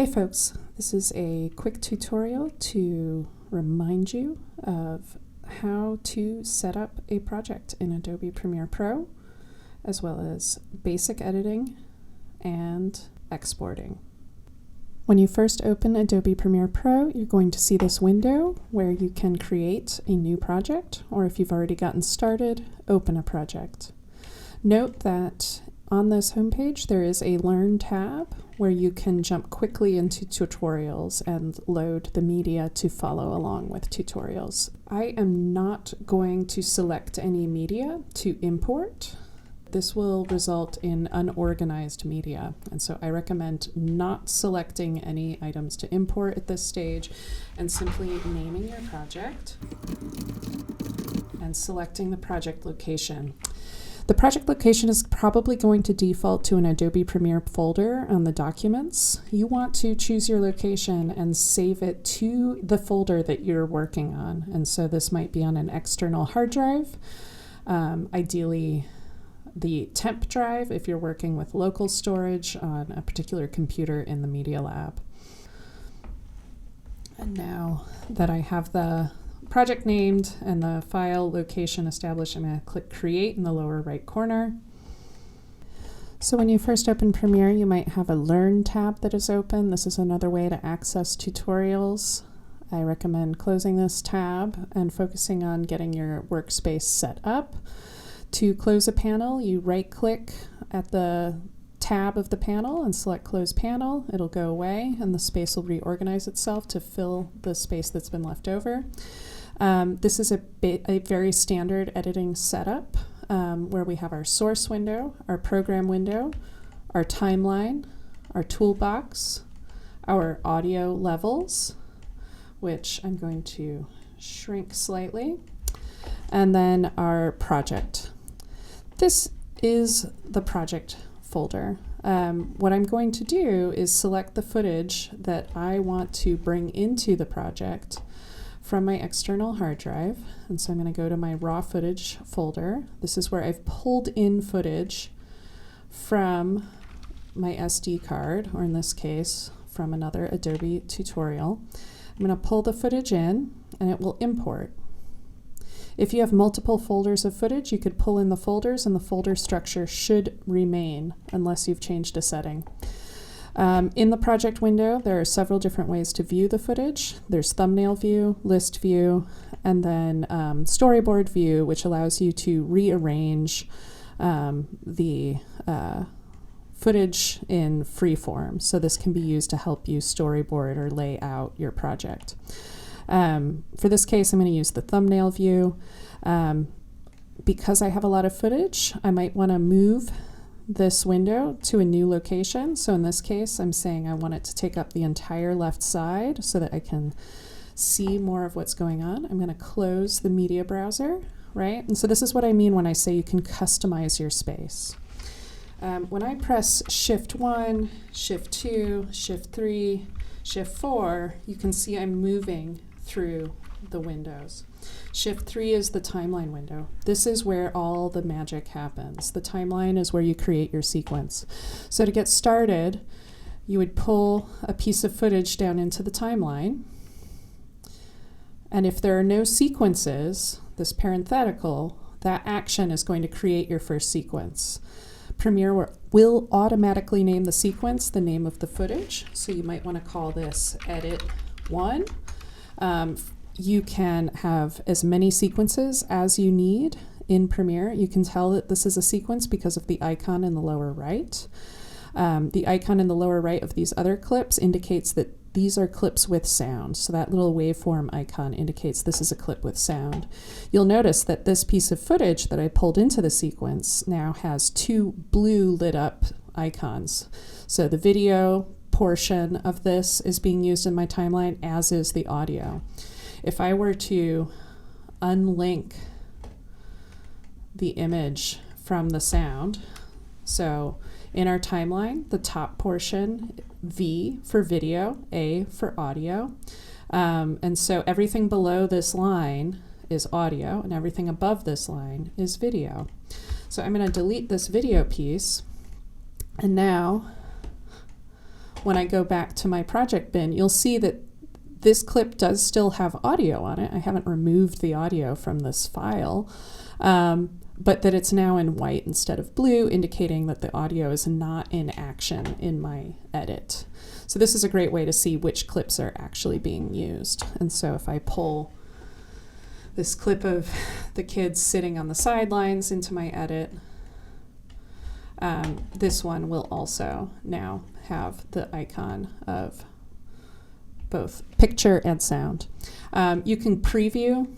Hey folks, this is a quick tutorial to remind you of how to set up a project in Adobe Premiere Pro, as well as basic editing and exporting. When you first open Adobe Premiere Pro, you're going to see this window where you can create a new project, or if you've already gotten started, open a project. Note that on this homepage there is a Learn tab where you can jump quickly into tutorials and load the media to follow along with tutorials. I am not going to select any media to import. This will result in unorganized media, and so I recommend not selecting any items to import at this stage and simply naming your project and selecting the project location. The project location is probably going to default to an Adobe Premiere folder on the documents. You want to choose your location and save it to the folder that you're working on, and so this might be on an external hard drive, ideally the temp drive if you're working with local storage on a particular computer in the Media Lab. And now that I have the project named and the file location established, I'm going to click Create in the lower right corner. So when you first open Premiere, you might have a Learn tab that is open. This is another way to access tutorials. I recommend closing this tab and focusing on getting your workspace set up. To close a panel, you right-click at the tab of the panel and select Close Panel. It'll go away and the space will reorganize itself to fill the space that's been left over. This is a very standard editing setup where we have our source window, our program window, our timeline, our toolbox, our audio levels, which I'm going to shrink slightly, and then our project. This is the project folder. What I'm going to do is select the footage that I want to bring into the project from my external hard drive. And so I'm going to go to my raw footage folder. This is where I've pulled in footage from my SD card, or in this case, from another Adobe tutorial. I'm going to pull the footage in and it will import. If you have multiple folders of footage, you could pull in the folders and the folder structure should remain unless you've changed a setting. In the project window, there are several different ways to view the footage. There's thumbnail view, list view, and then storyboard view, which allows you to rearrange the footage in freeform. So this can be used to help you storyboard or lay out your project. For this case, I'm going to use the thumbnail view. Because I have a lot of footage, I might want to move this window to a new location. So in this case, I'm saying I want it to take up the entire left side so that I can see more of what's going on. I'm going to close the media browser, right? And so this is what I mean when I say you can customize your space. When I press Shift 1, Shift 2, Shift 3, Shift 4, you can see I'm moving through the windows. Shift 3 is the timeline window. This is where all the magic happens. The timeline is where you create your sequence. So to get started, you would pull a piece of footage down into the timeline. And if there are no sequences, this parenthetical, that action is going to create your first sequence. Premiere will automatically name the sequence the name of the footage. So you might want to call this Edit 1. You can have as many sequences as you need in Premiere. You can tell that this is a sequence because of the icon in the lower right. The icon in the lower right of these other clips indicates that these are clips with sound. So that little waveform icon indicates this is a clip with sound. You'll notice that this piece of footage that I pulled into the sequence now has two blue lit up icons. So the video portion of this is being used in my timeline, as is the audio. If I were to unlink the image from the sound, so in our timeline, the top portion, V for video, A for audio, and so everything below this line is audio and everything above this line is video. So I'm going to delete this video piece, and now when I go back to my project bin, you'll see that this clip does still have audio on it. I haven't removed the audio from this file, but that it's now in white instead of blue, indicating that the audio is not in action in my edit. So this is a great way to see which clips are actually being used. And so if I pull this clip of the kids sitting on the sidelines into my edit, this one will also now have the icon of both picture and sound. You can preview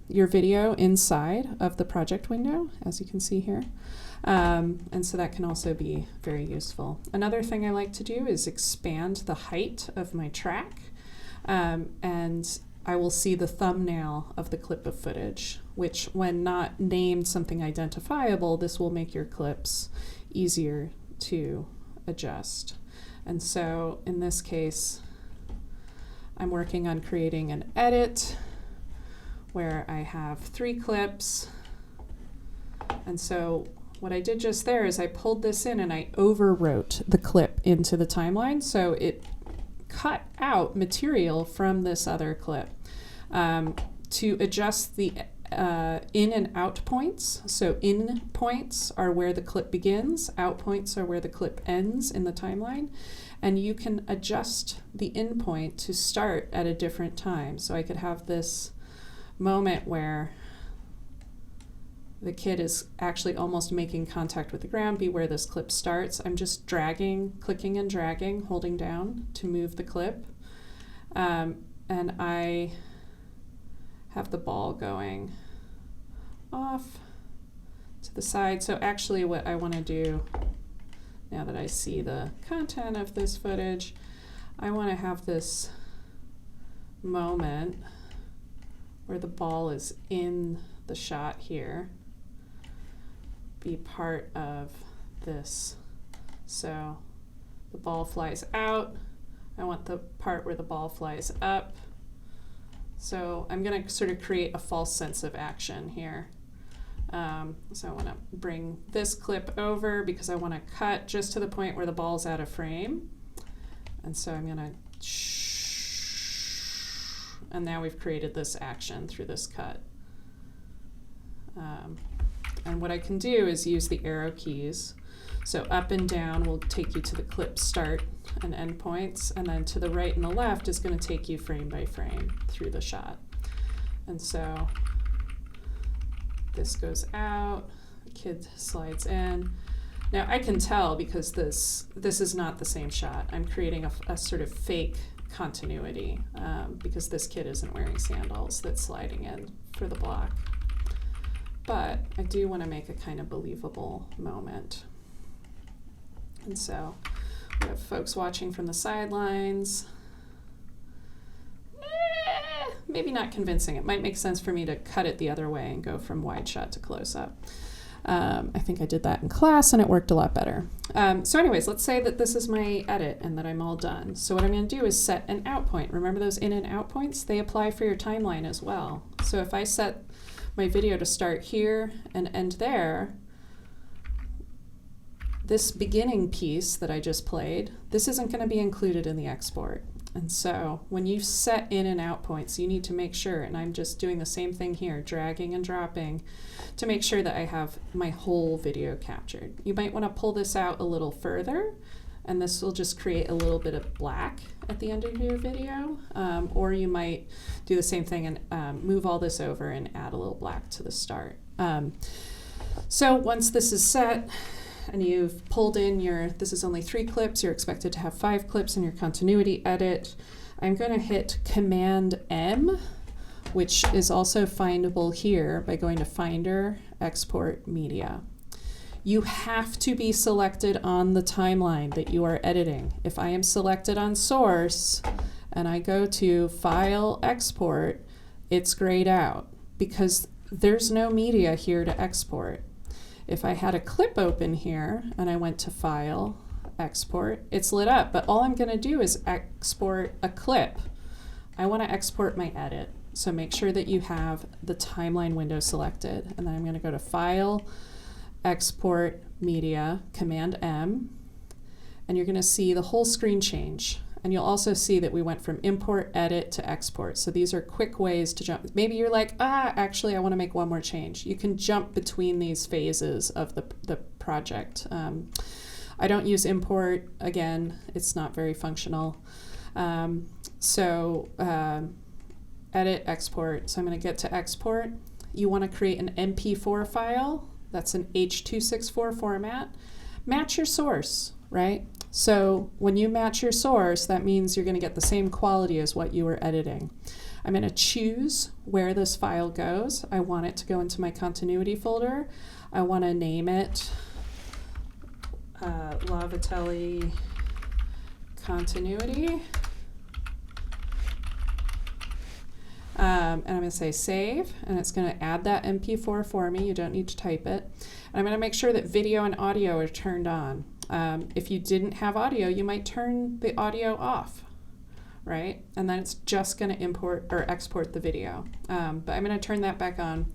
your video inside of the project window, as you can see here. And so that can also be very useful. Another thing I like to do is expand the height of my track, and I will see the thumbnail of the clip of footage, which when not named something identifiable, this will make your clips easier to adjust. And so in this case, I'm working on creating an edit where I have 3 clips. And so what I did just there is I pulled this in and I overwrote the clip into the timeline. So it cut out material from this other clip to adjust the in and out points. So in points are where the clip begins, out points are where the clip ends in the timeline. And you can adjust the in point to start at a different time. So I could have this moment where the kid is actually almost making contact with the ground be where this clip starts. I'm just dragging, clicking and dragging, holding down to move the clip. And I have the ball going off to the side. So actually what I want to do, now that I see the content of this footage, I want to have this moment where the ball is in the shot here be part of this. So the ball flies out. I want the part where the ball flies up. So I'm going to sort of create a false sense of action here. So I want to bring this clip over because I want to cut just to the point where the ball's out of frame. And so I'm going to and now we've created this action through this cut. And what I can do is use the arrow keys. So up and down will take you to the clip start and end points, and then to the right and the left is going to take you frame by frame through the shot. And so this goes out, the kid slides in. Now I can tell because this is not the same shot. I'm creating a sort of fake continuity because this kid isn't wearing sandals that's sliding in for the block. But I do want to make a kind of believable moment. And so we have folks watching from the sidelines. Maybe not convincing. It might make sense for me to cut it the other way and go from wide shot to close up. I think I did that in class and it worked a lot better. So anyways, let's say that this is my edit and that I'm all done. So what I'm going to do is set an out point. Remember those in and out points? They apply for your timeline as well. So if I set my video to start here and end there, this beginning piece that I just played, this isn't going to be included in the export. And so when you set in and out points, you need to make sure, and I'm just doing the same thing here, dragging and dropping to make sure that I have my whole video captured. You might want to pull this out a little further, and this will just create a little bit of black at the end of your video. Or you might do the same thing and move all this over and add a little black to the start. So once this is set, and you've pulled in this is only 3 clips, you're expected to have 5 clips in your continuity edit. I'm going to hit Command M, which is also findable here by going to Finder, Export Media. You have to be selected on the timeline that you are editing. If I am selected on source and I go to File, Export, it's grayed out because there's no media here to export. If I had a clip open here and I went to File, Export, it's lit up, but all I'm going to do is export a clip. I want to export my edit, so make sure that you have the timeline window selected, and then I'm going to go to File, Export Media, Command M, and you're going to see the whole screen change. And you'll also see that we went from import, edit to export. So these are quick ways to jump. Maybe you're like, actually I want to make one more change. You can jump between these phases of the project. I don't use import. Again, it's not very functional. Edit, export. So I'm going to get to export. You want to create an MP4 file. That's an H.264 format. Match your source, right? So when you match your source, that means you're going to get the same quality as what you were editing. I'm going to choose where this file goes. I want it to go into my continuity folder. I want to name it Lavatelli Continuity. And I'm going to say save, and it's going to add that MP4 for me. You don't need to type it. And I'm going to make sure that video and audio are turned on. If you didn't have audio, you might turn the audio off, right? And then it's just going to import or export the video. But I'm going to turn that back on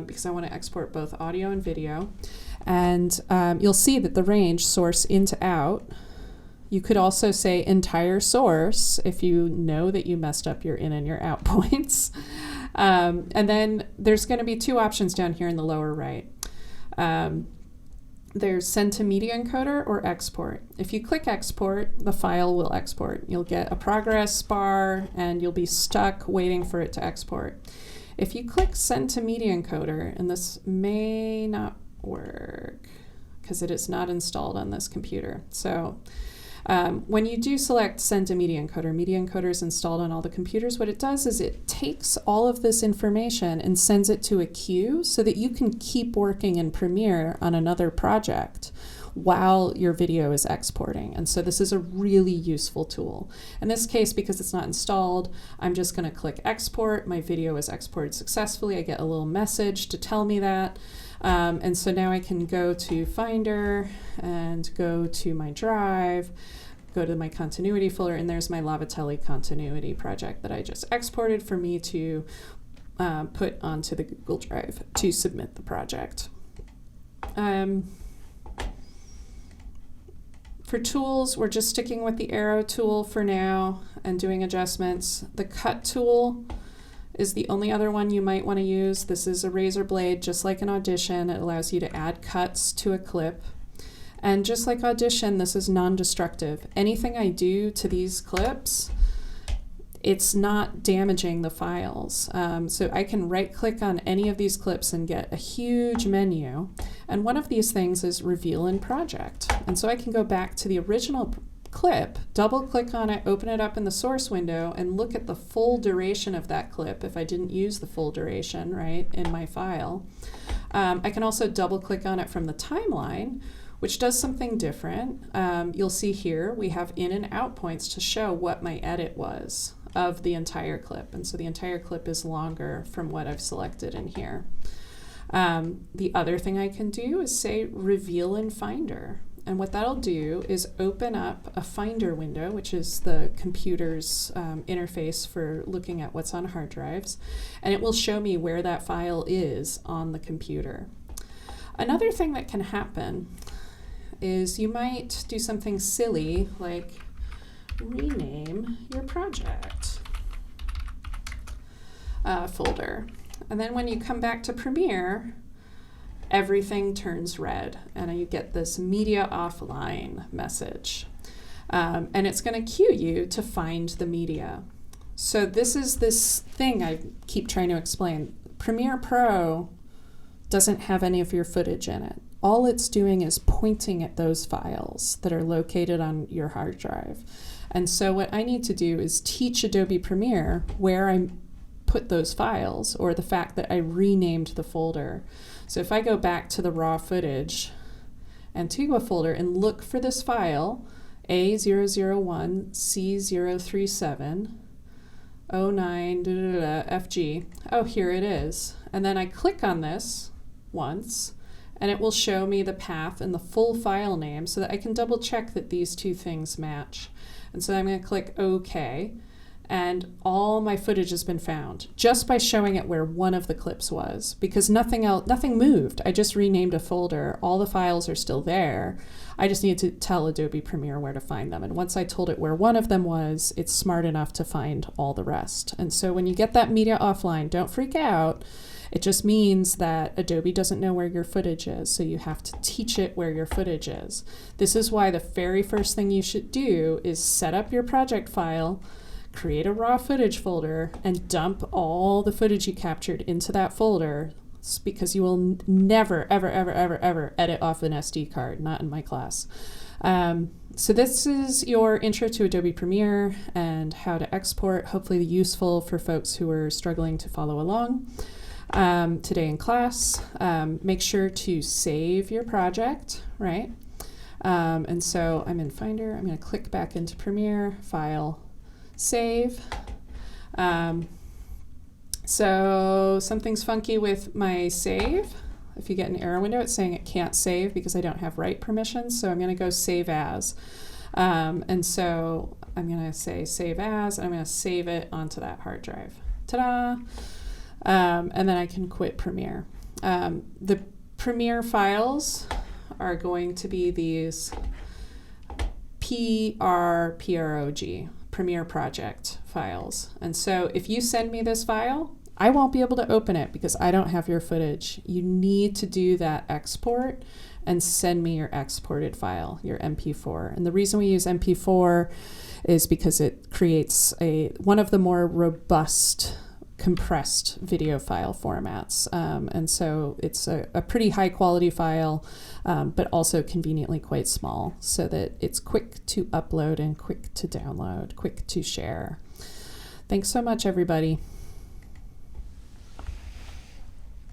because I want to export both audio and video. And you'll see that the range source into out. You could also say entire source if you know that you messed up your in and your out points. And then there's going to be two options down here in the lower right. There's send to media encoder or export. If you click export, the file will export. You'll get a progress bar and you'll be stuck waiting for it to export. If you click send to media encoder, and this may not work because it is not installed on this computer. So when you do select send to media encoder is installed on all the computers. What it does is it takes all of this information and sends it to a queue so that you can keep working in Premiere on another project while your video is exporting. And so this is a really useful tool. In this case, because it's not installed, I'm just going to click export. My video is exported successfully. I get a little message to tell me that. And so now I can go to Finder and go to my drive, go to my continuity folder, and there's my Lavatelli continuity project that I just exported for me to put onto the Google Drive to submit the project. For tools, we're just sticking with the arrow tool for now and doing adjustments. The cut tool is the only other one you might want to use. This is a razor blade, just like an Audition. It allows you to add cuts to a clip. And just like Audition, this is non-destructive. Anything I do to these clips, it's not damaging the files. So I can right-click on any of these clips and get a huge menu. And one of these things is Reveal in Project. And so I can go back to the original clip, double-click on it, open it up in the source window, and look at the full duration of that clip if I didn't use the full duration, right, in my file. I can also double-click on it from the timeline, which does something different. You'll see here we have in and out points to show what my edit was of the entire clip. And so the entire clip is longer from what I've selected in here. The other thing I can do is say Reveal in Finder. And what that'll do is open up a Finder window, which is the computer's interface for looking at what's on hard drives. And it will show me where that file is on the computer. Another thing that can happen is you might do something silly like rename your project folder. And then when you come back to Premiere, everything turns red and you get this media offline message. And it's going to cue you to find the media. So this is this thing I keep trying to explain. Premiere Pro doesn't have any of your footage in it. All it's doing is pointing at those files that are located on your hard drive. And so what I need to do is teach Adobe Premiere where I put those files, or the fact that I renamed the folder. So if I go back to the raw footage Antigua folder and look for this file, A001C037 09 FG, oh, here it is. And then I click on this once, and it will show me the path and the full file name so that I can double check that these two things match. And so I'm going to click OK, and all my footage has been found just by showing it where one of the clips was, because nothing moved. I just renamed a folder. All the files are still there. I just need to tell Adobe Premiere where to find them. And once I told it where one of them was, it's smart enough to find all the rest. And so when you get that media offline, don't freak out. It just means that Adobe doesn't know where your footage is, so you have to teach it where your footage is. This is why the very first thing you should do is set up your project file, create a raw footage folder, and dump all the footage you captured into that folder. It's because you will never, ever, ever, ever, ever edit off an SD card, not in my class. So this is your intro to Adobe Premiere and how to export, hopefully useful for folks who are struggling to follow along. Today in class, make sure to save your project, right? And so I'm in Finder. I'm going to click back into Premiere, File, Save. So something's funky with my save. If you get an error window, it's saying it can't save because I don't have write permissions. So I'm going to go Save As. And so I'm going to say Save As, and I'm going to save it onto that hard drive. Ta-da! And then I can quit Premiere. The Premiere files are going to be these PROG, Premiere Project files. And so if you send me this file, I won't be able to open it because I don't have your footage. You need to do that export and send me your exported file, your MP4. And the reason we use MP4 is because it creates one of the more robust compressed video file formats. And so it's a pretty high quality file, but also conveniently quite small so that it's quick to upload and quick to download, quick to share. Thanks so much, everybody.